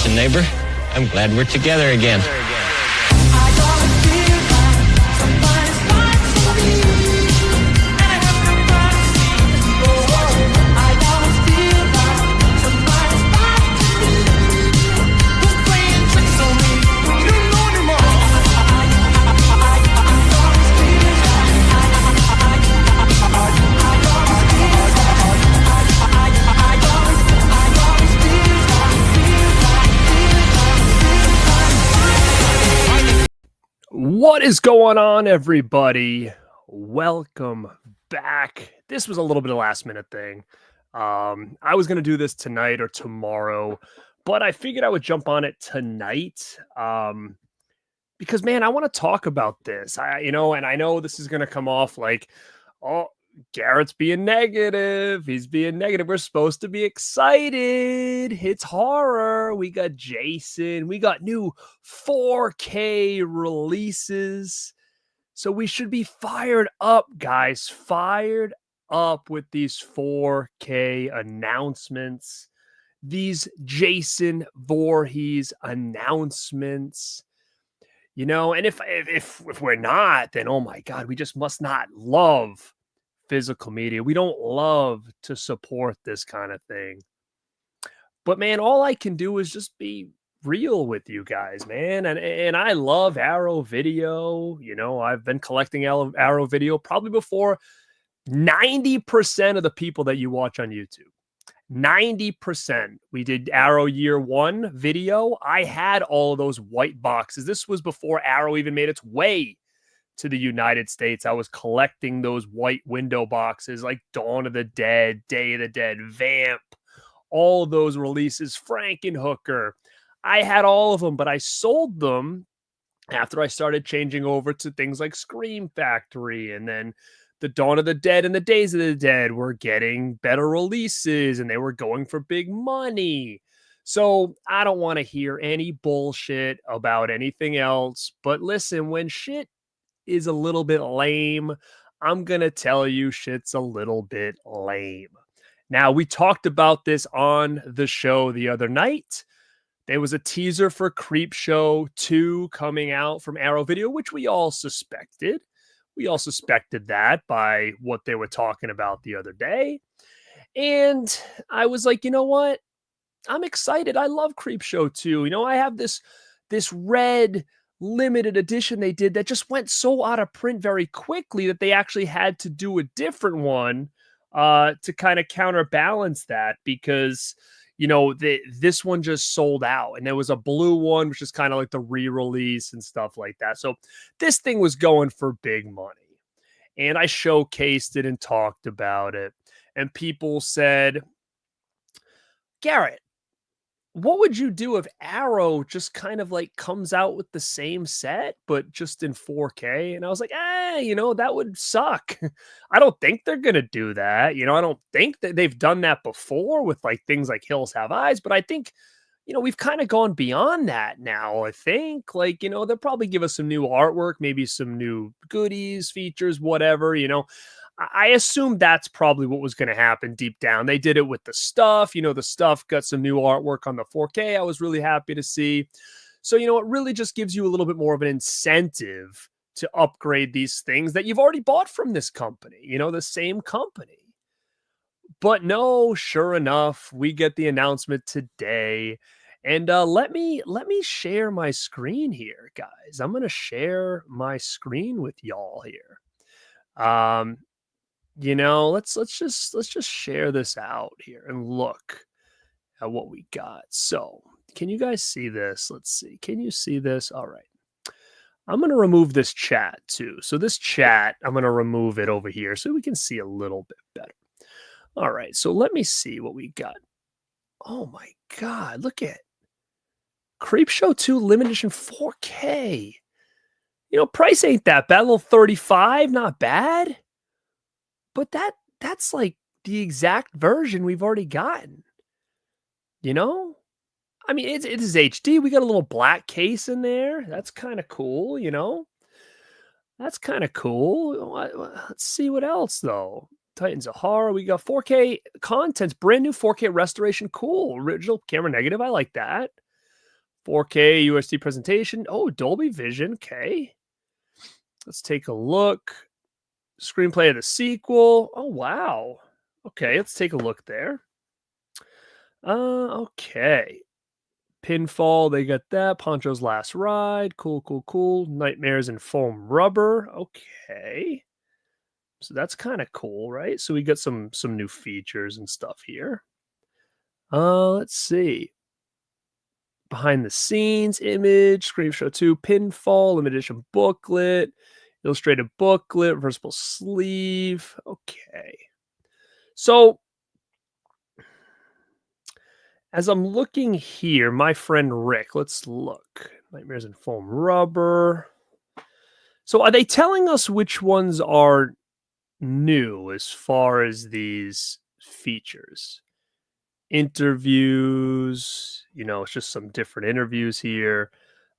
Listen, neighbor, I'm glad we're together again. What is going on, everybody? Welcome back. This was a little bit of a last minute thing. I was going to do this tonight or tomorrow, but I figured I would jump on it tonight because, man, I want to talk about this. And I know this is going to come off like, oh, Garrett's being negative. He's being negative. We're supposed to be excited. It's horror. We got Jason. We got new 4K releases. So we should be fired up, guys. Fired up with these 4K announcements. These Jason Voorhees announcements. And if we're not, then oh my God, we just must not love physical media. We don't love to support this kind of thing. But man, all I can do is just be real with you guys, man. And I love Arrow video. I've been collecting Arrow video probably before 90% of the people that you watch on YouTube. 90%. We did Arrow year 1 video. I had all of those white boxes. This was before Arrow even made its way to the United States. I was collecting those white window boxes like Dawn of the Dead, Day of the Dead, Vamp, all of those releases, Frankenhooker. I had all of them, but I sold them after I started changing over to things like Scream Factory, and then the Dawn of the Dead and the Days of the Dead were getting better releases and they were going for big money. So I don't want to hear any bullshit about anything else, but listen, when shit is a little bit lame, I'm going to tell you shit's a little bit lame. Now, we talked about this on the show the other night. There was a teaser for Creepshow 2 coming out from Arrow Video, which we all suspected. We all suspected that by what they were talking about the other day. And I was like, you know what? I'm excited. I love Creepshow 2. I have this red limited edition they did that just went so out of print very quickly that they actually had to do a different one to kind of counterbalance that, because this one just sold out, and there was a blue one which is kind of like the re-release and stuff like that. So this thing was going for big money, and I showcased it and talked about it, and people said, Garrett, what would you do if Arrow just kind of like comes out with the same set, but just in 4K? And I was like, that would suck. I don't think they're going to do that. I don't think that they've done that before with like things like Hills Have Eyes, but I think, we've kind of gone beyond that now. I think they'll probably give us some new artwork, maybe some new goodies, features, whatever, I assume that's probably what was going to happen deep down. They did it with the stuff. The stuff got some new artwork on the 4K. I was really happy to see. So, it really just gives you a little bit more of an incentive to upgrade these things that you've already bought from this company, the same company. But no, sure enough, we get the announcement today. And let me share my screen here, guys. I'm going to share my screen with y'all here. Let's just share this out here and look at what we got. So can you guys see this? Let's see. Can you see this? All right. I'm going to remove this chat too. So this chat, I'm going to remove it over here so we can see a little bit better. All right. So let me see what we got. Oh my God. Look at Creepshow 2 limited edition 4K. Price ain't that bad. A little $35, not bad. But that's like the exact version we've already gotten. I mean, it is HD. We got a little black case in there. That's kind of cool, That's kind of cool. Let's see what else, though. Titans of Horror. We got 4K contents, brand new 4K restoration. Cool. Original camera negative. I like that. 4K USD presentation. Oh, Dolby Vision. Okay. Let's take a look. Screenplay of the sequel. Oh, wow. Okay, let's take a look there. Okay. Pinfall, they got that. Poncho's Last Ride. Cool. Nightmares and Foam Rubber. Okay. So that's kind of cool, right? So we got some new features and stuff here. Let's see. Behind the scenes image, Creepshow 2, Pinfall, limited edition booklet, illustrated booklet, reversible sleeve. Okay. So as I'm looking here, my friend Rick, let's look. Nightmares and Foam Rubber. So are they telling us which ones are new as far as these features? Interviews, it's just some different interviews here.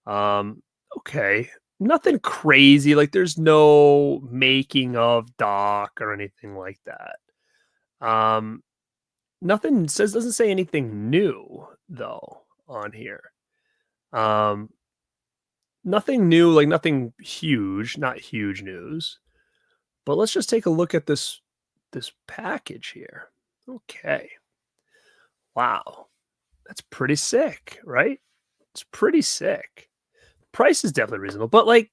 Okay. Nothing crazy. Like there's no making of doc or anything like that. Nothing doesn't say anything new though on here. Nothing new, like nothing huge, not huge news. But let's just take a look at this package here. Okay. Wow. That's pretty sick, right? It's pretty sick. Price is definitely reasonable, but like,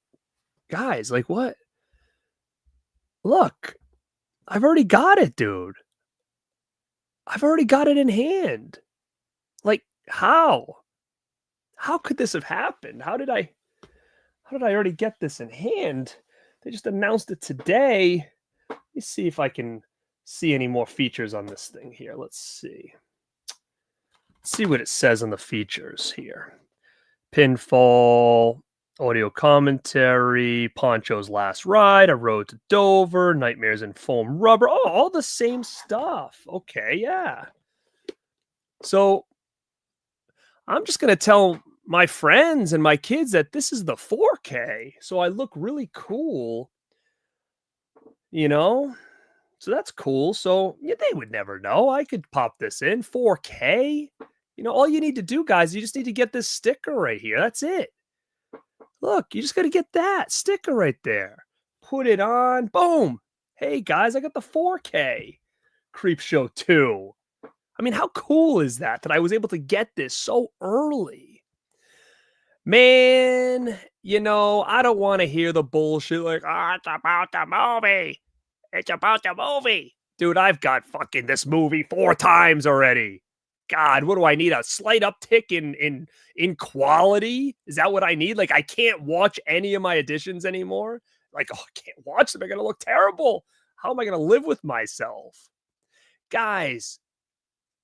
guys, like what? Look, I've already got it, dude. I've already got it in hand. Like, how? How could this have happened? How did I already get this in hand? They just announced it today. Let me see if I can see any more features on this thing here. Let's see. Let's see what it says on the features here. Pinfall, audio commentary, Poncho's Last Ride, A Road to Dover, Nightmares and Foam Rubber. Oh, all the same stuff. Okay, yeah. So I'm just going to tell my friends and my kids that this is the 4K. So I look really cool, So that's cool. So yeah, they would never know. I could pop this in 4K. All you need to do, guys, you just need to get this sticker right here. That's it. Look, you just got to get that sticker right there. Put it on. Boom. Hey, guys, I got the 4K Creepshow 2. I mean, how cool is that I was able to get this so early? Man, I don't want to hear the bullshit like, it's about the movie. It's about the movie. Dude, I've got fucking this movie 4 times already. God, what do I need? A slight uptick in quality? Is that what I need? Like, I can't watch any of my editions anymore. Like, I can't watch them. They're going to look terrible. How am I going to live with myself? Guys,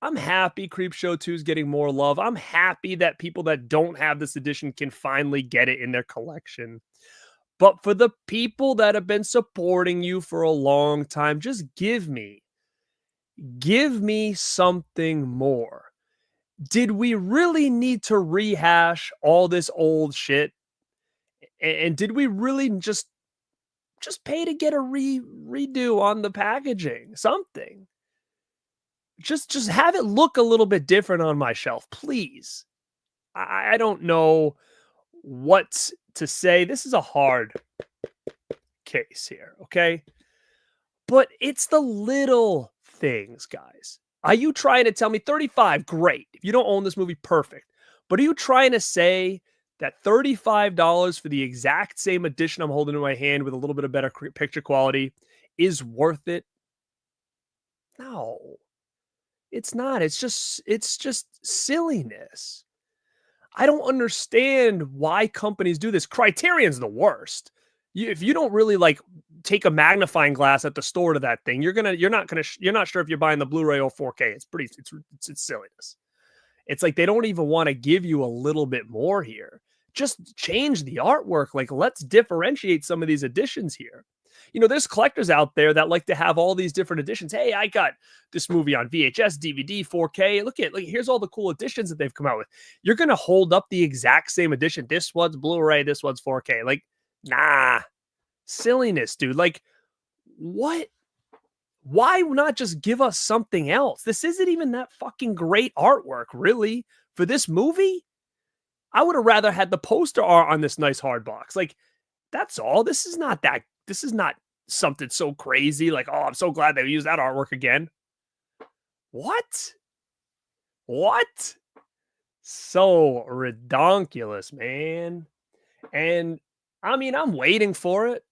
I'm happy Creepshow 2 is getting more love. I'm happy that people that don't have this edition can finally get it in their collection. But for the people that have been supporting you for a long time, just give me something more. Did we really need to rehash all this old shit? And did we really just pay to get a redo on the packaging? Something. Just have it look a little bit different on my shelf, please. I don't know what to say. This is a hard case here, okay? But it's the little things, guys. Are you trying to tell me 35? Great. If you don't own this movie, perfect. But are you trying to say that $35 for the exact same edition I'm holding in my hand with a little bit of better picture quality is worth it? No. It's not. It's just silliness. I don't understand why companies do this. Criterion's the worst. If you don't really like take a magnifying glass at the store to that thing, you're not sure if you're buying the Blu-ray or 4K. It's silliness. It's like they don't even want to give you a little bit more here. Just change the artwork. Like, let's differentiate some of these editions here. There's collectors out there that like to have all these different editions. Hey, I got this movie on VHS, DVD, 4K. Look, here's all the cool editions that they've come out with. You're going to hold up the exact same edition. This one's Blu-ray, this one's 4K. Like, nah, silliness, dude. Like, what? Why not just give us something else? This isn't even that fucking great artwork, really, for this movie. I would have rather had the poster art on this nice hard box. Like, that's all. This is not something so crazy. Like, oh, I'm so glad they used that artwork again. What? What? So redonkulous, man. And I mean, I'm waiting for it.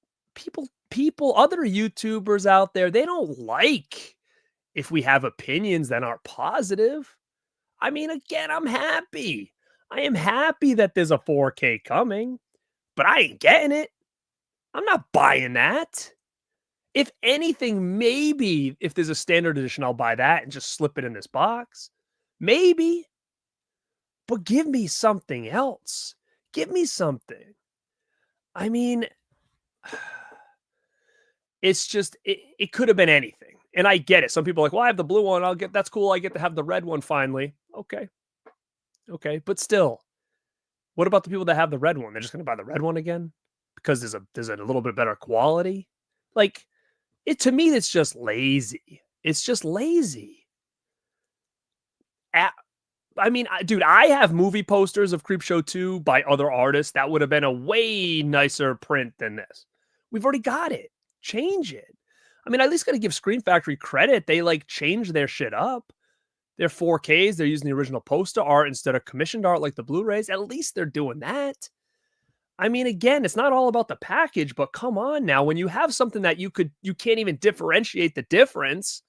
Other YouTubers out there, they don't like if we have opinions that aren't positive. I mean, again, I'm happy. I am happy that there's a 4K coming, but I ain't getting it. I'm not buying that. If anything, maybe if there's a standard edition, I'll buy that and just slip it in this box. Maybe. But give me something else. Give me something. I mean, it's just, it could have been anything. And I get it. Some people are like, well, I have the blue one. That's cool. I get to have the red one finally. Okay. Okay. But still, what about the people that have the red one? They're just going to buy the red one again because there's a little bit better quality. Like, to me, it's just lazy. It's just lazy. I mean, dude, I have movie posters of Creepshow 2 by other artists that would have been a way nicer print than this. We've already got it. Change it. I mean, I at least got to give Screen Factory credit. They changed their shit up. They're 4Ks. They're using the original poster art instead of commissioned art like the Blu-rays. At least they're doing that. I mean, again, it's not all about the package, but come on now. When you have something that you can't even differentiate the difference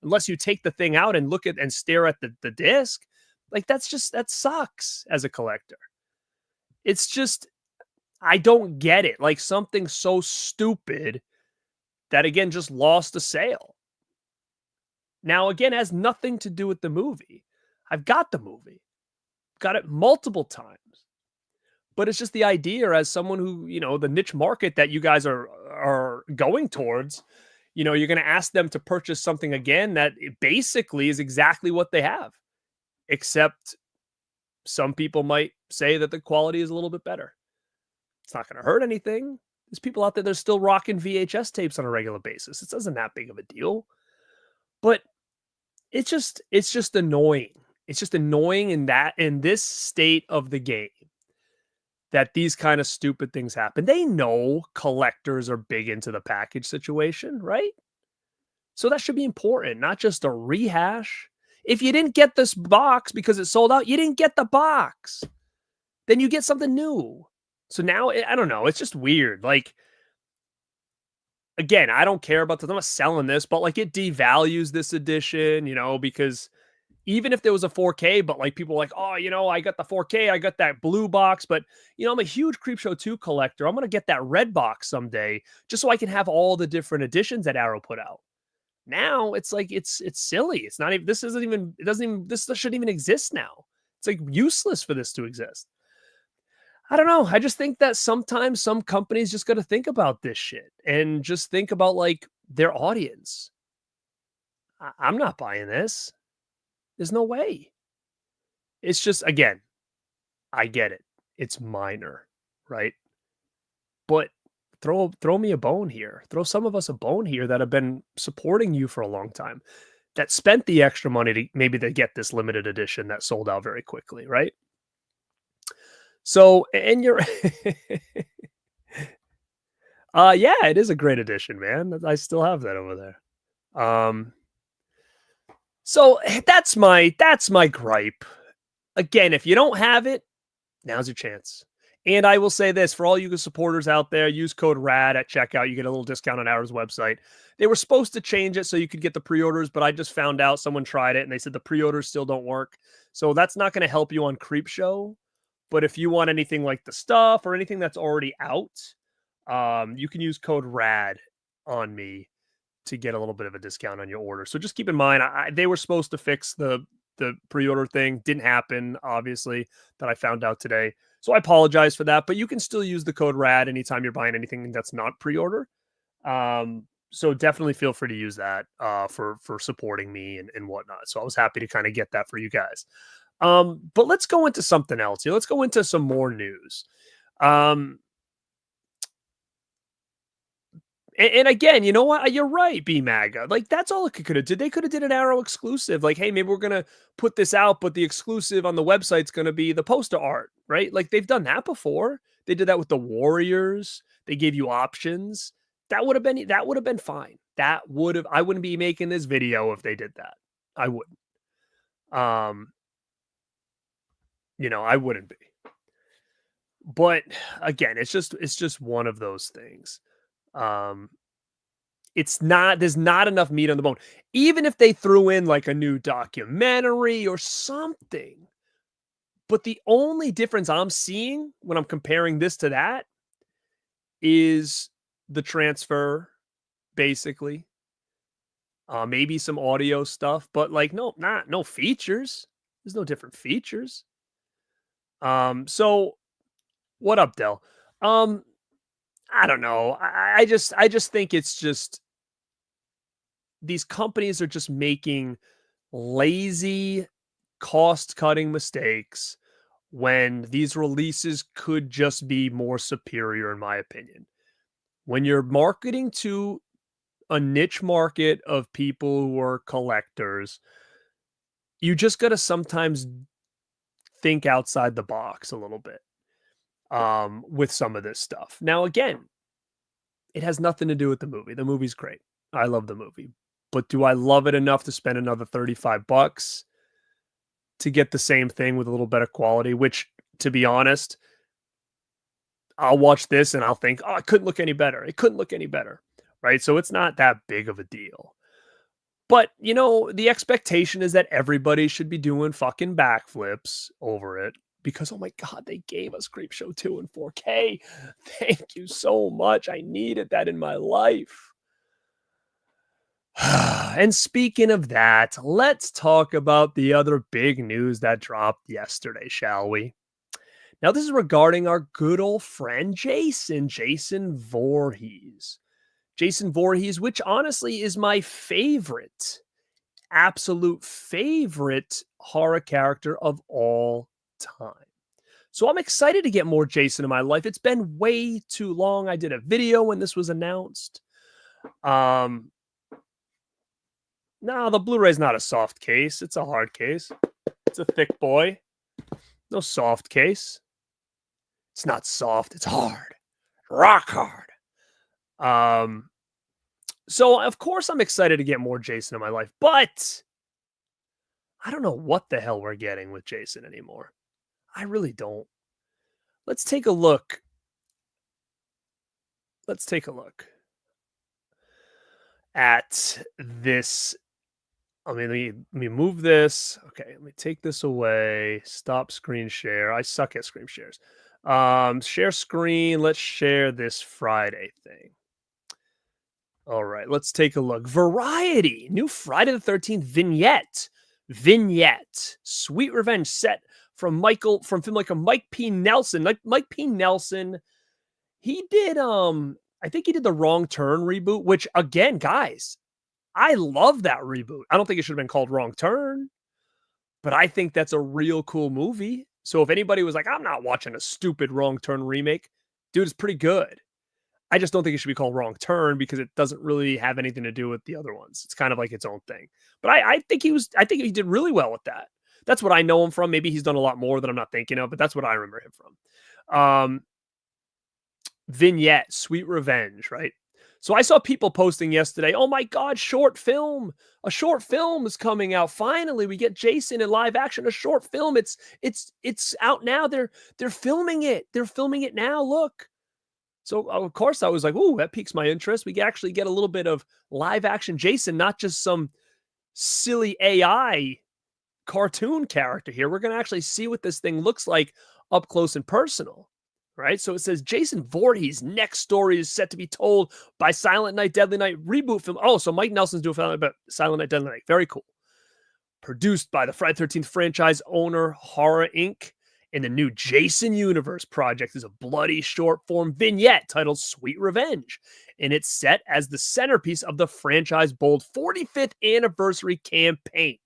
unless you take the thing out and look at and stare at the disc. Like, that sucks as a collector. It's just, I don't get it. Like, something so stupid that, again, just lost a sale. Now, again, has nothing to do with the movie. I've got the movie. Got it multiple times. But it's just the idea as someone who, the niche market that you guys are going towards, you're going to ask them to purchase something again that basically is exactly what they have. Except some people might say that the quality is a little bit better. It's not going to hurt anything. There's people out there that are still rocking VHS tapes on a regular basis. It isn't that big of a deal. But it's just annoying. It's just annoying in this state of the game that these kind of stupid things happen. They know collectors are big into the package situation, right? So that should be important, not just a rehash. If you didn't get this box because it sold out, you didn't get the box. Then you get something new. So now, I don't know. It's just weird. Like, again, I don't care about this. I'm not selling this, but like, it devalues this edition, because even if there was a 4K, but like people are like, oh, I got the 4K, I got that blue box, but I'm a huge Creepshow 2 collector. I'm going to get that red box someday just so I can have all the different editions that Arrow put out. Now it's like, it's silly. It's not even, this shouldn't even exist now. It's like useless for this to exist. I don't know. I just think that sometimes some companies just got to think about this shit and just think about like their audience. I'm not buying this. There's no way. It's just, again, I get it. It's minor, right? But throw me a bone here. Throw some of us a bone here that have been supporting you for a long time, that spent the extra money to get this limited edition that sold out very quickly, right? So, and you're yeah, it is a great edition, man. I still have that over there. So that's my gripe. Again, if you don't have it, now's your chance. And I will say this, for all you supporters out there, use code RAD at checkout. You get a little discount on Arrow's website. They were supposed to change it so you could get the pre-orders, but I just found out someone tried it and they said the pre-orders still don't work. So that's not going to help you on Creepshow. But if you want anything like the stuff or anything that's already out, you can use code RAD on me to get a little bit of a discount on your order. So just keep in mind, they were supposed to fix the pre-order thing. Didn't happen, obviously, that I found out today. So I apologize for that, but you can still use the code RAD anytime you're buying anything that's not pre-order. So definitely feel free to use that for supporting me and whatnot. So I was happy to kind of get that for you guys. But let's go into something else here. Let's go into some more news. And again, you know what? You're right, B MAGA. Like that's all it could have did. They could have did an Arrow exclusive. Like, hey, maybe we're gonna put this out, but the exclusive on the website's gonna be the poster art, right? Like they've done that before. They did that with the Warriors. They gave you options. That would have been fine. I wouldn't be making this video if they did that. I wouldn't. Um, I wouldn't be. But again, it's just one of those things. Um, there's not enough meat on the bone. Even if they threw in like a new documentary or something. But the only difference I'm seeing when I'm comparing this to that is the transfer, basically. Maybe some audio stuff, but like no features. There's no different features. So what up, Dell? Um, I don't know. I just think it's just these companies are just making lazy cost cutting mistakes when these releases could just be more superior, in my opinion. When you're marketing to a niche market of people who are collectors, you just got to sometimes think outside the box a little bit with some of this stuff. Now, again, it has nothing to do with the movie. The movie's great. I love the movie. But do I love it enough to spend another $35 to get the same thing with a little better quality? Which, to be honest, I'll watch this and I'll think, oh, it couldn't look any better. It couldn't look any better. Right? So it's not that big of a deal. But, the expectation is that everybody should be doing fucking backflips over it because, oh my God, they gave us Creepshow 2 in 4K. Thank you so much. I needed that in my life. And speaking of that, let's talk about the other big news that dropped yesterday, shall we? Now, this is regarding our good old friend Jason Voorhees. Jason Voorhees, which honestly is my absolute favorite horror character of all time. So I'm excited to get more Jason in my life. It's been way too long. I did a video when this was announced. No, the Blu-ray's not a soft case. It's a hard case. It's a thick boy. No soft case. It's not soft. It's hard. Rock hard. So of course I'm excited to get more Jason in my life, but I don't know what the hell we're getting with Jason anymore. I really don't. Let's take a look. At this. Let me move this. Okay, let me take this away. Stop screen share. I suck at screen shares. Share screen. Let's share this Friday thing. All right, let's take a look. Variety, new Friday the 13th vignette. Sweet Revenge set from filmmaker Mike P. Nelson. Mike P. Nelson, he did I think he did the Wrong Turn reboot, which again, guys, I love that reboot. I don't think it should have been called Wrong Turn, but I think that's a real cool movie. So if anybody was like, I'm not watching a stupid Wrong Turn remake, dude, it's pretty good. I just don't think it should be called Wrong Turn because it doesn't really have anything to do with the other ones. It's kind of like its own thing. But I think he did really well with that. That's what I know him from. Maybe he's done a lot more that I'm not thinking of, but that's what I remember him from. Vignette, Sweet Revenge, right? So I saw people posting yesterday, oh my God, short film. A short film is coming out. Finally, we get Jason in live action, a short film. It's out now. They're filming it. They're filming it now. Look. So of course I was like, ooh, that piques my interest. We can actually get a little bit of live action Jason, not just some silly AI cartoon character here. We're going to actually see what this thing looks like up close and personal. Right? So it says Jason Voorhees' next story is set to be told by Silent Night, Deadly Night reboot film. Oh, so Mike Nelson's doing Silent Night, Deadly Night. Very cool. Produced by the Friday the 13th franchise owner, Horror Inc. And the new Jason Universe project is a bloody short form vignette titled Sweet Revenge. And it's set as the centerpiece of the franchise bold 45th anniversary campaign.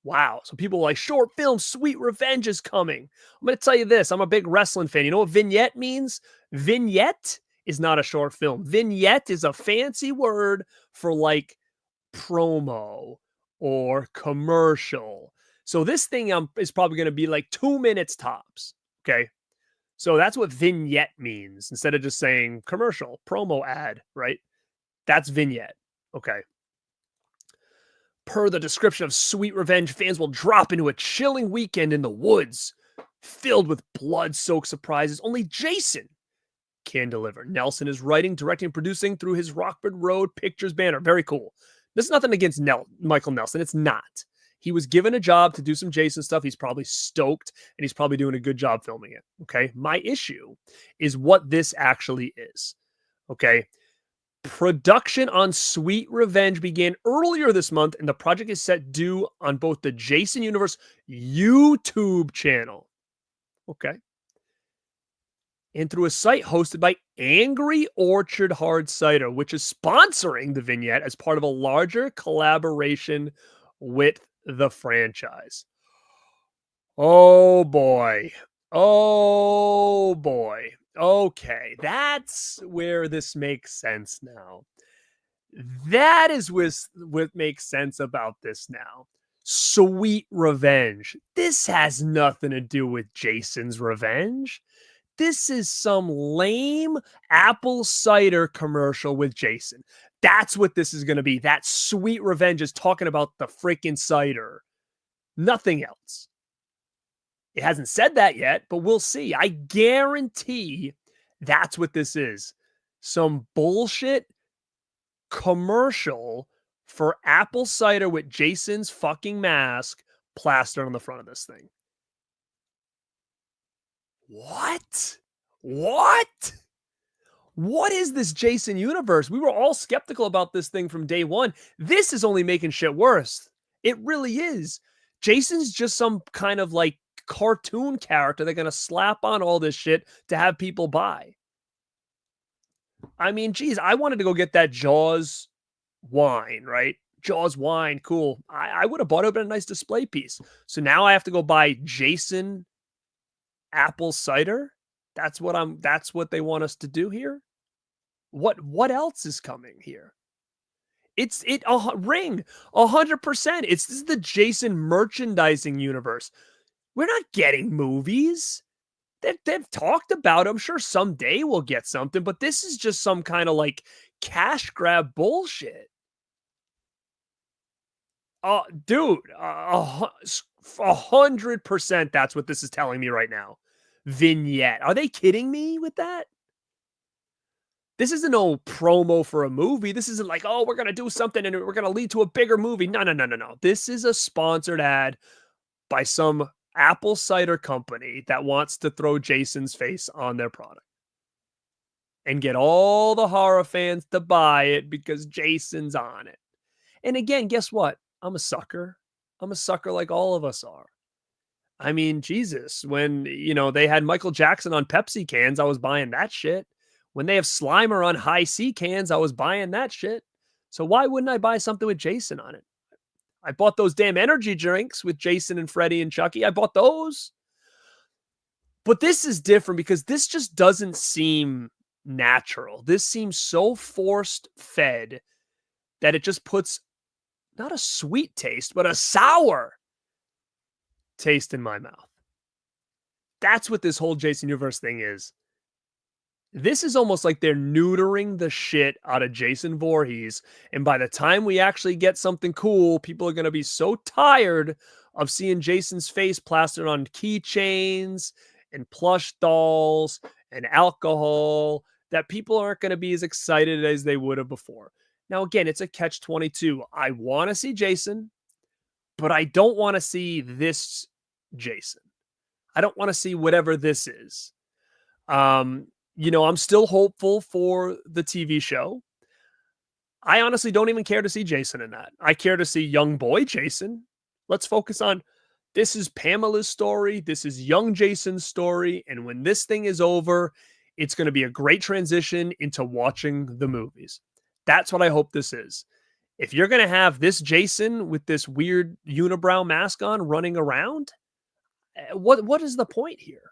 Wow. So people are like, short film, Sweet Revenge is coming. I'm going to tell you this. I'm a big wrestling fan. You know what vignette means? Vignette is not a short film. Vignette is a fancy word for like promo or commercial. So this thing is probably going to be like 2 minutes tops. Okay. So that's what vignette means instead of just saying commercial, promo ad, right? That's vignette. Okay. Per the description of Sweet Revenge, fans will drop into a chilling weekend in the woods filled with blood-soaked surprises only Jason can deliver. Nelson is writing, directing, and producing through his Rockford Road Pictures banner. Very cool. There's nothing against Michael Nelson. It's not. He was given a job to do some Jason stuff. He's probably stoked, and he's probably doing a good job filming it. Okay. My issue is what this actually is. Okay. Production on Sweet Revenge began earlier this month, and the project is set due on both the Jason Universe YouTube channel. Okay. And through a site hosted by Angry Orchard Hard Cider, which is sponsoring the vignette as part of a larger collaboration with the franchise. Oh boy. Oh boy. Okay, that's where this makes sense now. That is what makes sense about this now. Sweet Revenge. This has nothing to do with Jason's Revenge. This is some lame apple cider commercial with Jason. That's what this is going to be. That Sweet Revenge is talking about the freaking cider. Nothing else. It hasn't said that yet, but we'll see. I guarantee that's what this is. Some bullshit commercial for apple cider with Jason's fucking mask plastered on the front of this thing. What? What is this Jason universe? We were all skeptical about this thing from day one. This is only making shit worse. It really is. Jason's just some kind of like cartoon character they're going to slap on all this shit to have people buy. I mean, geez, I wanted to go get that Jaws wine, right? Jaws wine, cool. I would have bought it, but a nice display piece. So now I have to go buy Jason apple cider. That's what they want us to do here. What else is coming here? Ring 100%. This is the Jason merchandising universe. We're not getting movies. They've talked about them. Sure, someday we'll get something, but this is just some kind of like cash grab bullshit. Dude, 100% that's what this is telling me right now. Vignette. Are they kidding me with that? This isn't no promo for a movie. This isn't like, oh, we're going to do something and we're going to lead to a bigger movie. No. This is a sponsored ad by some apple cider company that wants to throw Jason's face on their product and get all the horror fans to buy it because Jason's on it. And again, guess what? I'm a sucker. I'm a sucker like all of us are. I mean, Jesus, when, they had Michael Jackson on Pepsi cans, I was buying that shit. When they have Slimer on High C cans, I was buying that shit. So why wouldn't I buy something with Jason on it? I bought those damn energy drinks with Jason and Freddy and Chucky. I bought those. But this is different because this just doesn't seem natural. This seems so forced fed that it just puts not a sweet taste, but a sour taste in my mouth. That's what this whole Jason Universe thing is. This is almost like they're neutering the shit out of Jason Voorhees. And by the time we actually get something cool, people are going to be so tired of seeing Jason's face plastered on keychains and plush dolls and alcohol that people aren't going to be as excited as they would have before. Now, again, it's a catch-22. I want to see Jason, but I don't want to see this Jason. I don't want to see whatever this is. I'm still hopeful for the TV show. I honestly don't even care to see Jason in that. I care to see young boy Jason. Let's focus on this is Pamela's story. This is young Jason's story. And when this thing is over, it's going to be a great transition into watching the movies. That's what I hope this is. If you're going to have this Jason with this weird unibrow mask on running around, what is the point here?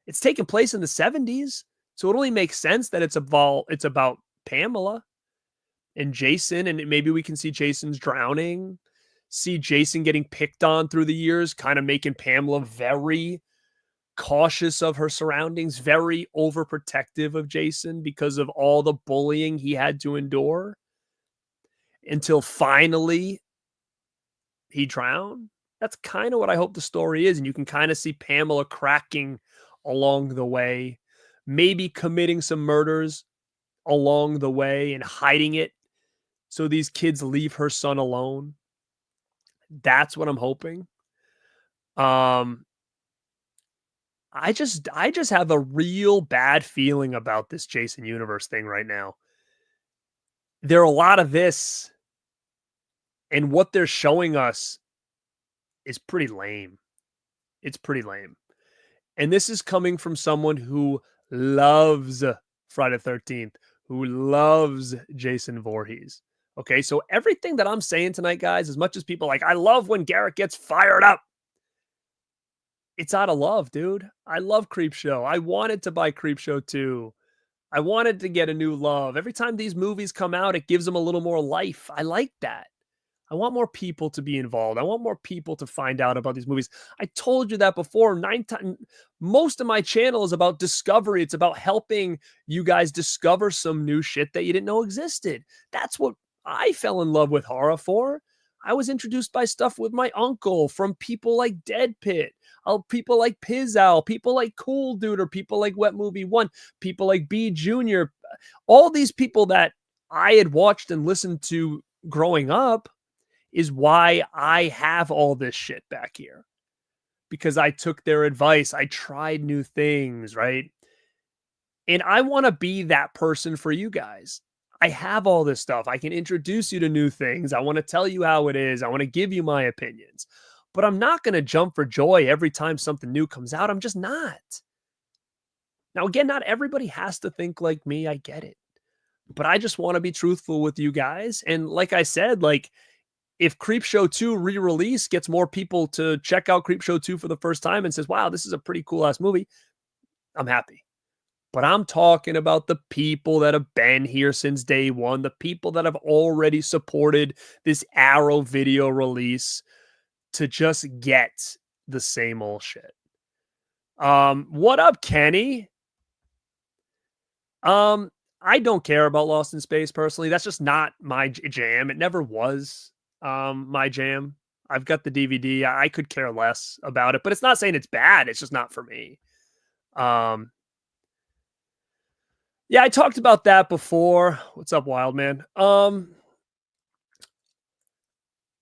It's taking place in the 70s. So it only makes sense that it's about Pamela and Jason, and maybe we can see Jason's drowning, see Jason getting picked on through the years, kind of making Pamela very cautious of her surroundings, very overprotective of Jason because of all the bullying he had to endure until finally he drowned. That's kind of what I hope the story is. And you can kind of see Pamela cracking along the way, maybe committing some murders along the way and hiding it so these kids leave her son alone. That's what I'm hoping. I just have a real bad feeling about this Jason Universe thing right now. There are a lot of this, and what they're showing us is pretty lame. It's pretty lame. And this is coming from someone who loves Friday the 13th, who loves Jason Voorhees. Okay, so everything that I'm saying tonight, guys, as much as people like, I love when Garrett gets fired up, it's out of love, dude. I love Creepshow. I wanted to buy Creepshow 2. I wanted to get a new love. Every time these movies come out, it gives them a little more life. I like that. I want more people to be involved. I want more people to find out about these movies. I told you that before. Most of my channel is about discovery. It's about helping you guys discover some new shit that you didn't know existed. That's what I fell in love with horror for. I was introduced by stuff with my uncle from people like Dead Pit, people like Pizzow, people like Cool Dude, or people like Wet Movie One, people like B Junior. All these people that I had watched and listened to growing up is why I have all this shit back here, because I took their advice. I tried new things, right? And I want to be that person for you guys. I have all this stuff. I can introduce you to new things. I want to tell you how it is. I want to give you my opinions. But I'm not going to jump for joy every time something new comes out. I'm just not. Now, again, not everybody has to think like me. I get it. But I just want to be truthful with you guys. And like I said, like, if Creepshow 2 re-release gets more people to check out Creepshow 2 for the first time and says, wow, this is a pretty cool ass movie, I'm happy. But I'm talking about the people that have been here since day one, the people that have already supported this Arrow video release to just get the same old shit. What up, Kenny? I don't care about Lost in Space personally. That's just not my jam. It never was my jam. I've got the DVD. I could care less about it, but it's not saying it's bad. It's just not for me. Yeah, I talked about that before. What's up, Wildman?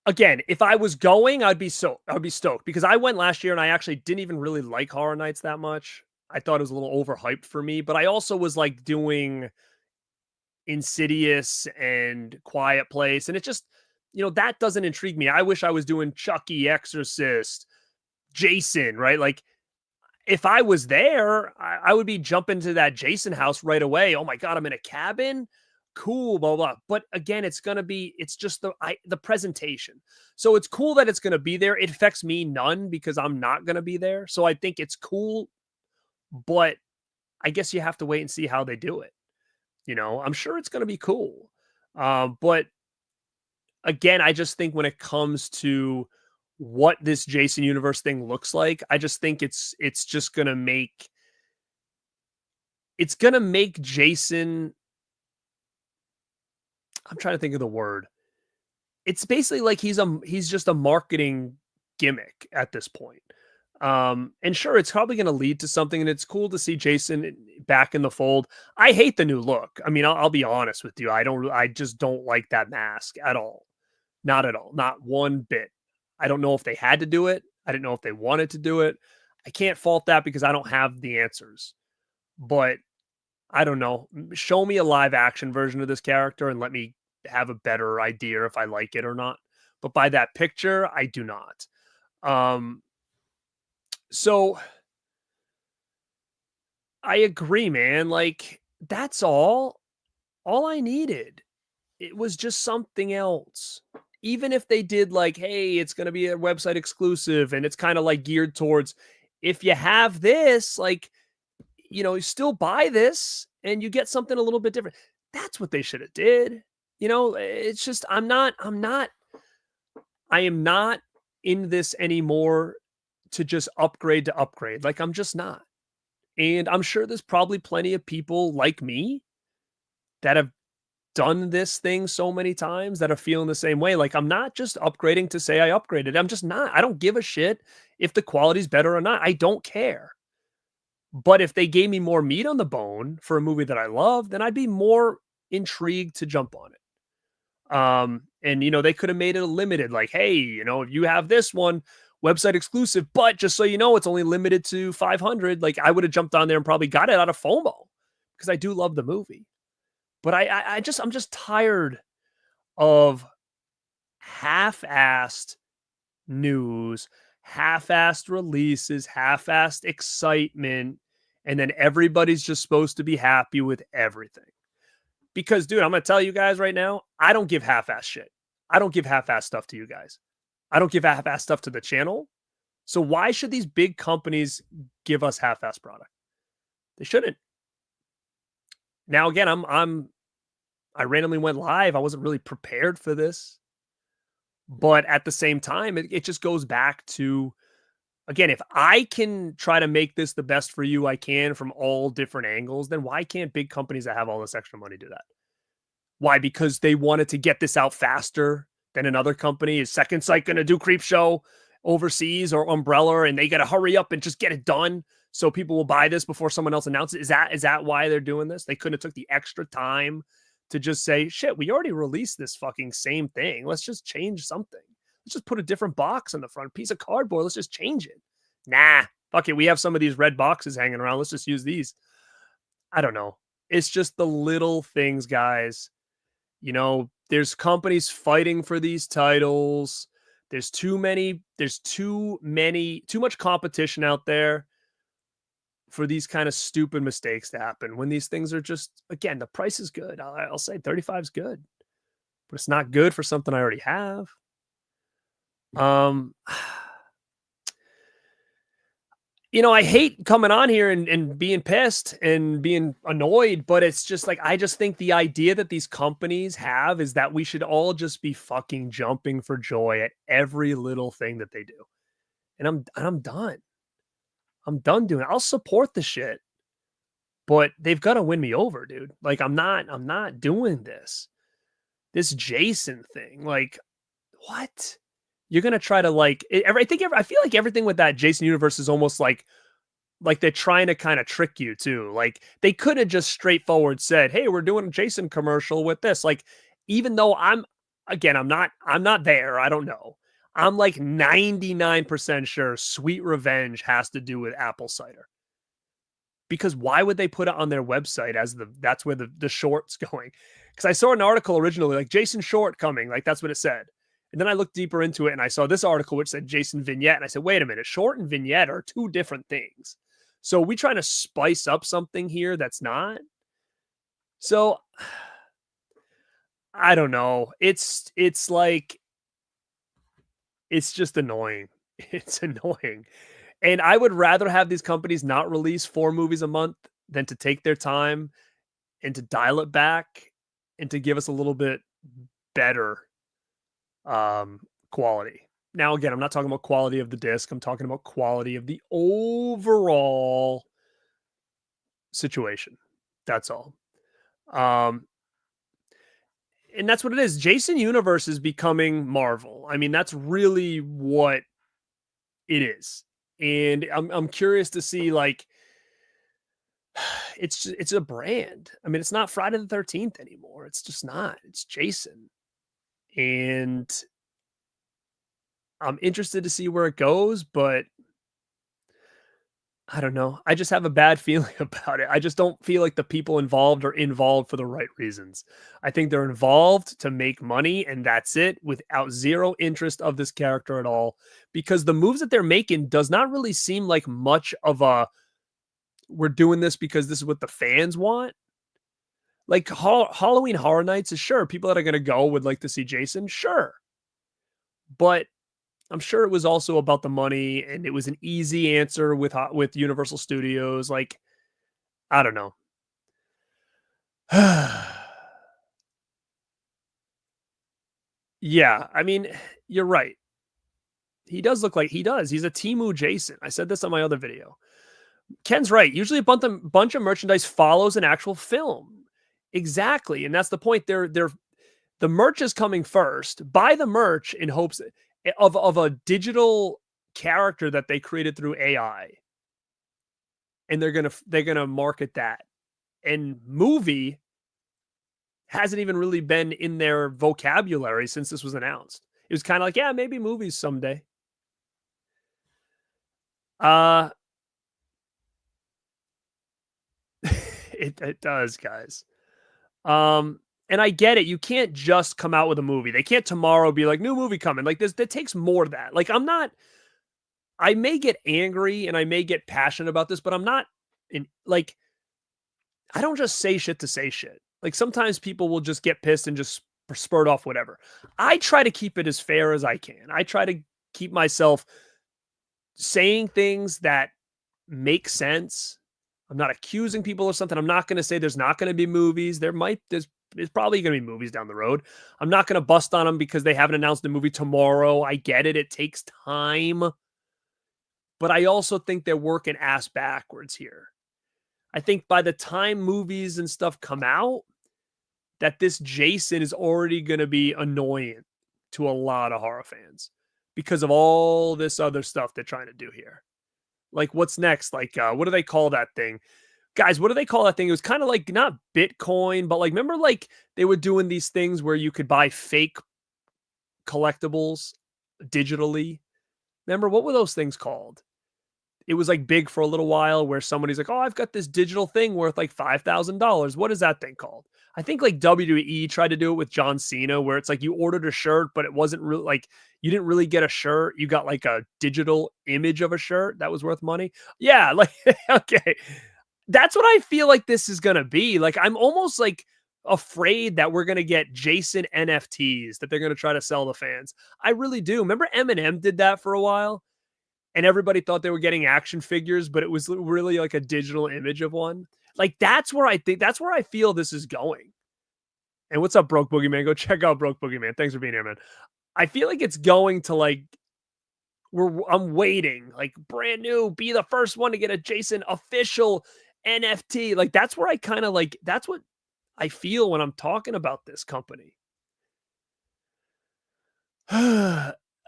Again, if I was going, I'd be stoked, because I went last year and I actually didn't even really like Horror Nights that much. I thought it was a little overhyped for me, but I also was like doing Insidious and Quiet Place, and it just, that doesn't intrigue me. I wish I was doing Chucky, Exorcist, Jason, right? Like, if I was there, I would be jumping to that Jason house right away. Oh my God, I'm in a cabin. Cool, blah, blah. But again, it's just the presentation. So it's cool that it's going to be there. It affects me none because I'm not going to be there. So I think it's cool, but I guess you have to wait and see how they do it. I'm sure it's going to be cool. But again, I just think when it comes to what this Jason Universe thing looks like, I just think it's just going to make Jason, I'm trying to think of the word. It's basically like he's just a marketing gimmick at this point. And sure, it's probably going to lead to something, and it's cool to see Jason back in the fold. I hate the new look. I mean, I'll be honest with you. I just don't like that mask at all. Not at all. Not one bit. I don't know if they had to do it. I didn't know if they wanted to do it. I can't fault that because I don't have the answers. But I don't know. Show me a live action version of this character and let me have a better idea if I like it or not. But by that picture, I do not. So I agree, man. Like, that's all I needed. It was just something else. Even if they did like, hey, it's going to be a website exclusive and it's kind of like geared towards, if you have this, like, you still buy this and you get something a little bit different. That's what they should have did. It's just I am not in this anymore to just upgrade to upgrade. Like, I'm just not. And I'm sure there's probably plenty of people like me that have done this thing so many times that are feeling the same way. Like, I'm not just upgrading to say I upgraded. I'm just not. I don't give a shit if the quality's better or not. I don't care. But if they gave me more meat on the bone for a movie that I love, then I'd be more intrigued to jump on it. And they could have made it a limited, like, hey, if you have this one website exclusive, but just so you know, it's only limited to 500. Like, I would have jumped on there and probably got it out of FOMO because I do love the movie. But I'm just tired of half-assed news, half-assed releases, half-assed excitement, and then everybody's just supposed to be happy with everything. Because, dude, I'm going to tell you guys right now, I don't give half-assed shit. I don't give half-assed stuff to you guys. I don't give half-assed stuff to the channel. So why should these big companies give us half-assed product? They shouldn't. Now, again, I randomly went live. I wasn't really prepared for this. But at the same time, it just goes back to, again, if I can try to make this the best for you I can from all different angles, then why can't big companies that have all this extra money do that? Why? Because they wanted to get this out faster than another company. Is Second Sight going to do Creepshow overseas or Umbrella, and they got to hurry up and just get it done so people will buy this before someone else announces it? Is that why they're doing this? They couldn't have took the extra time to just say, shit, we already released this fucking same thing. Let's just change something. Let's just put a different box on the front, piece of cardboard. Let's just change it. Nah, fuck it. We have some of these red boxes hanging around. Let's just use these. I don't know. It's just the little things, guys. There's companies fighting for these titles. There's too much competition out there for these kind of stupid mistakes to happen when these things are just, again, the price is good. I'll say 35 is good, but it's not good for something I already have. I hate coming on here and being pissed and being annoyed, but it's just like, I just think the idea that these companies have is that we should all just be fucking jumping for joy at every little thing that they do. And I'm done. I'm done doing it. I'll support the shit, but they've got to win me over, dude. Like, I'm not doing this Jason thing. Like, what? You're going to try to I feel like everything with that Jason universe is almost like they're trying to kind of trick you too. Like, they could have just straightforward said, hey, we're doing a Jason commercial with this. Like, even though I'm not there. I don't know. I'm like 99% sure Sweet Revenge has to do with apple cider. Because why would they put it on their website as that's where the short's going? Because I saw an article originally, like Jason short coming, like that's what it said. And then I looked deeper into it and I saw this article which said Jason vignette. And I said, wait a minute, short and vignette are two different things. So are we trying to spice up something here that's not? So I don't know. It's like, it's just annoying. It's annoying. And I would rather have these companies not release 4 movies a month than to take their time and to dial it back and to give us a little bit better quality. Now, again, I'm not talking about quality of the disc. I'm talking about quality of the overall situation. That's all. And that's what it is. Jason Universe is becoming Marvel. I mean, that's really what it is. And I'm curious to see, like, it's a brand. I mean, it's not Friday the 13th anymore. It's just not. It's Jason. And I'm interested to see where it goes, but I don't know. I just have a bad feeling about it. I just don't feel like the people involved are involved for the right reasons. I think they're involved to make money, and that's it, without zero interest of this character at all. Because the moves that they're making does not really seem like much of a, we're doing this because this is what the fans want. Like Halloween Horror Nights is sure. People that are going to go would like to see Jason, sure. But I'm sure it was also about the money, and it was an easy answer with Universal Studios. Like, I don't know. Yeah, I mean, you're right. He does look like he does. He's a Temu Jason. I said this on my other video. Ken's right. Usually a bunch of merchandise follows an actual film. Exactly. And that's the point. They're the merch is coming first. Buy the merch in hopes of a digital character that they created through AI. And they're gonna market that. And movie hasn't even really been in their vocabulary since this was announced. It was kind of like, yeah, maybe movies someday. It does, guys. And I get it. You can't just come out with a movie. They can't tomorrow be like, new movie coming. Like this, that takes more than that. Like I may get angry and I may get passionate about this, but I'm not like, I don't just say shit to say shit. Like sometimes people will just get pissed and just spurt off whatever. I try to keep it as fair as I can. I try to keep myself saying things that make sense. I'm not accusing people of something. I'm not going to say there's not going to be movies. There's probably going to be movies down the road. I'm not going to bust on them because they haven't announced the movie tomorrow. I get it. It takes time. But I also think they're working ass backwards here. I think by the time movies and stuff come out, that this Jason is already going to be annoying to a lot of horror fans because of all this other stuff they're trying to do here. Like, what's next? Like, what do they call that thing? Guys, what do they call that thing? It was kind of like not Bitcoin, but like, remember, like they were doing these things where you could buy fake collectibles digitally. Remember, what were those things called? It was like big for a little while where somebody's like, oh, I've got this digital thing worth like $5,000. What is that thing called? I think like WWE tried to do it with John Cena, where it's like you ordered a shirt, but it wasn't really like you didn't really get a shirt. You got like a digital image of a shirt that was worth money. Yeah, like, okay. That's what I feel like this is going to be. Like, I'm almost like afraid that we're going to get Jason NFTs that they're going to try to sell to fans. I really do. Remember Eminem did that for a while? And everybody thought they were getting action figures, but it was really like a digital image of one. Like, that's where I feel this is going. And what's up, Broke Boogeyman? Go check out Broke Boogeyman. Thanks for being here, man. I feel like it's going to like, I'm waiting, like brand new, be the first one to get a Jason official NFT. Like, that's where I kind of like, that's what I feel when I'm talking about this company.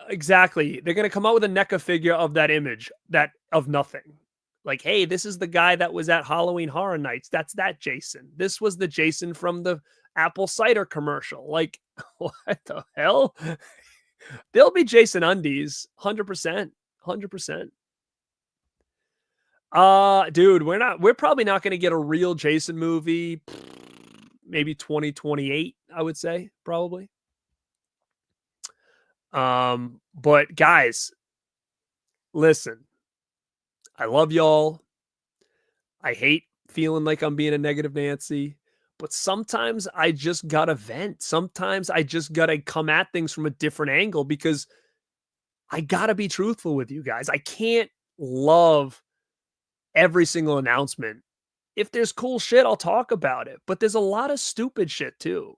Exactly. They're going to come out with a NECA figure of that image, that of nothing. Like, hey, this is the guy that was at Halloween Horror Nights. That's that Jason. This was the Jason from the apple cider commercial. Like, what the hell? There'll be Jason undies, 100%. 100%. Dude, we're probably not going to get a real Jason movie. Maybe 2028, I would say, probably. But guys, listen, I love y'all. I hate feeling like I'm being a negative Nancy, but sometimes I just gotta vent. Sometimes I just gotta come at things from a different angle because I gotta be truthful with you guys. I can't love every single announcement. If there's cool shit, I'll talk about it, but there's a lot of stupid shit too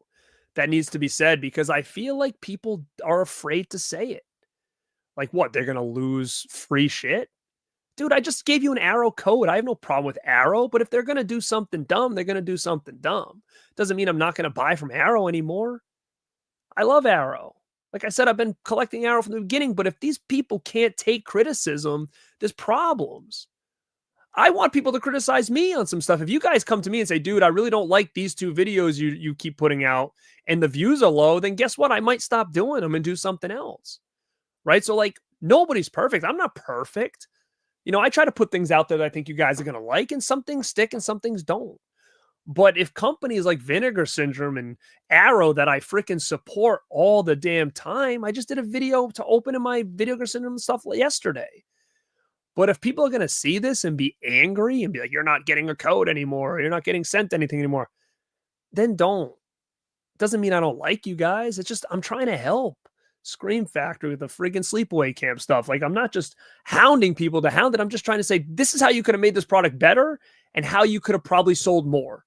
that needs to be said because I feel like people are afraid to say it. Like, what? They're going to lose free shit? Dude, I just gave you an Arrow code. I have no problem with Arrow, but if they're going to do something dumb, they're going to do something dumb. Doesn't mean I'm not going to buy from Arrow anymore. I love Arrow. Like I said, I've been collecting Arrow from the beginning, but if these people can't take criticism, there's problems. I want people to criticize me on some stuff. If you guys come to me and say, dude, I really don't like these 2 videos you keep putting out and the views are low, then guess what? I might stop doing them and do something else. Right? So like, nobody's perfect. I'm not perfect. You know, I try to put things out there that I think you guys are going to like, and some things stick and some things don't. But if companies like Vinegar Syndrome and Arrow that I freaking support all the damn time, I just did a video to open in my Vinegar Syndrome stuff yesterday. But if people are going to see this and be angry and be like, you're not getting a code anymore, or you're not getting sent anything anymore, then don't. Doesn't mean I don't like you guys. It's just, I'm trying to help. Scream Factory with the friggin' sleepaway camp stuff. Like, I'm not just hounding people to hound it. I'm just trying to say, this is how you could have made this product better and how you could have probably sold more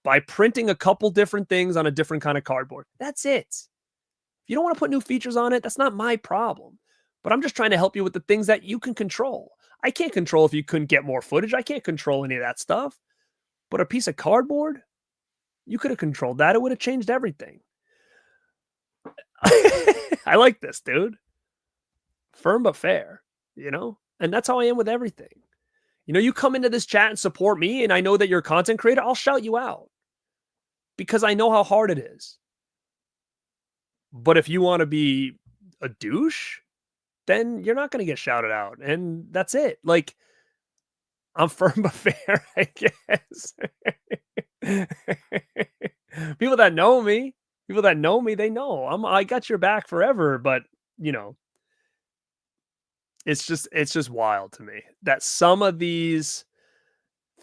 by printing a couple different things on a different kind of cardboard. That's it. If you don't want to put new features on it, that's not my problem. But I'm just trying to help you with the things that you can control. I can't control if you couldn't get more footage. I can't control any of that stuff. But a piece of cardboard, you could have controlled that. It would have changed everything. I like this, dude. Firm but fair, you know? And that's how I am with everything. You know, you come into this chat and support me, and I know that you're a content creator, I'll shout you out because I know how hard it is. But if you want to be a douche, then you're not going to get shouted out. And that's it. Like, I'm firm but fair, I guess. People that know me, they know I got your back forever. But, you know, it's just wild to me that some of these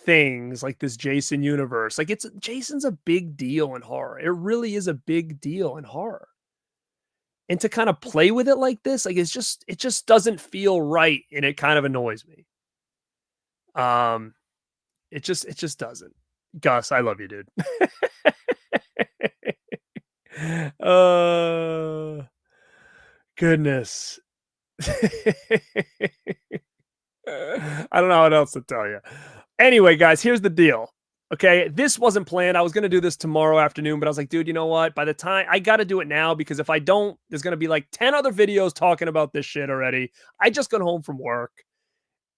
things like this Jason universe, like Jason's a big deal in horror. It really is a big deal in horror. And to kind of play with it like this, like it just doesn't feel right, and it kind of annoys me. It just doesn't. Gus, I love you, dude. Goodness. I don't know what else to tell you. Anyway, guys, here's the deal. Okay, this wasn't planned. I was going to do this tomorrow afternoon, but I was like, dude, you know what? By the time I got to do it now, because if I don't, there's going to be like 10 other videos talking about this shit already. I just got home from work.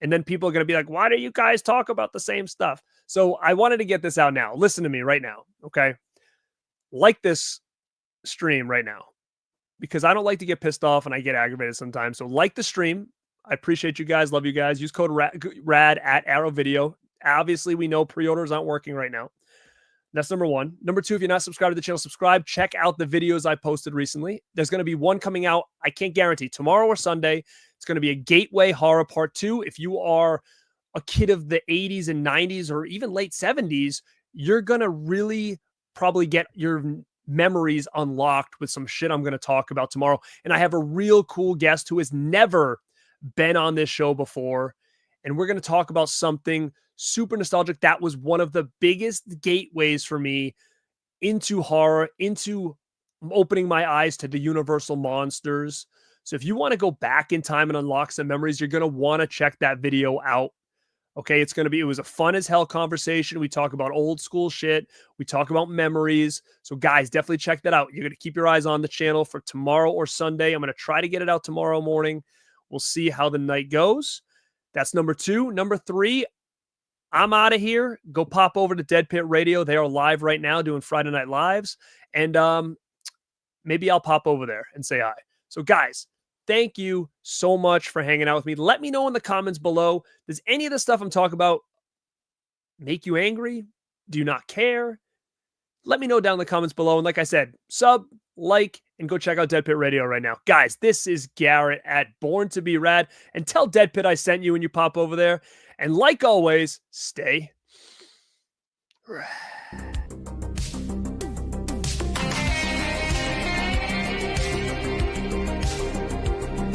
And then people are going to be like, why do you guys talk about the same stuff? So I wanted to get this out now. Listen to me right now. Okay. Like this stream right now, because I don't like to get pissed off and I get aggravated sometimes. So like the stream. I appreciate you guys. Love you guys. Use code RAD at Arrow Video. Obviously, we know pre-orders aren't working right now. That's number one. Number two, if you're not subscribed to the channel, subscribe. Check out the videos I posted recently. There's going to be one coming out, I can't guarantee, tomorrow or Sunday. It's going to be a Gateway Horror Part 2. If you are a kid of the 80s and 90s or even late 70s, you're going to really probably get your memories unlocked with some shit I'm going to talk about tomorrow. And I have a real cool guest who has never been on this show before. And we're going to talk about something super nostalgic that was one of the biggest gateways for me into horror, into opening my eyes to the universal monsters. So if you want to go back in time and unlock some memories, you're going to want to check that video out. Okay, it was a fun as hell conversation. We talk about old school shit. We talk about memories. So guys, definitely check that out. You're going to keep your eyes on the channel for tomorrow or Sunday. I'm going to try to get it out tomorrow morning. We'll see how the night goes. That's number two. Number three, I'm out of here. Go pop over to Dead Pit Radio. They are live right now doing Friday Night Lives. And maybe I'll pop over there and say hi. So guys, thank you so much for hanging out with me. Let me know in the comments below. Does any of the stuff I'm talking about make you angry? Do you not care? Let me know down in the comments below. And like I said, sub, like, and go check out Dead Pit Radio right now. Guys, this is Garrett at Born2beRad. And tell Dead Pit I sent you when you pop over there. And like always, stay rad.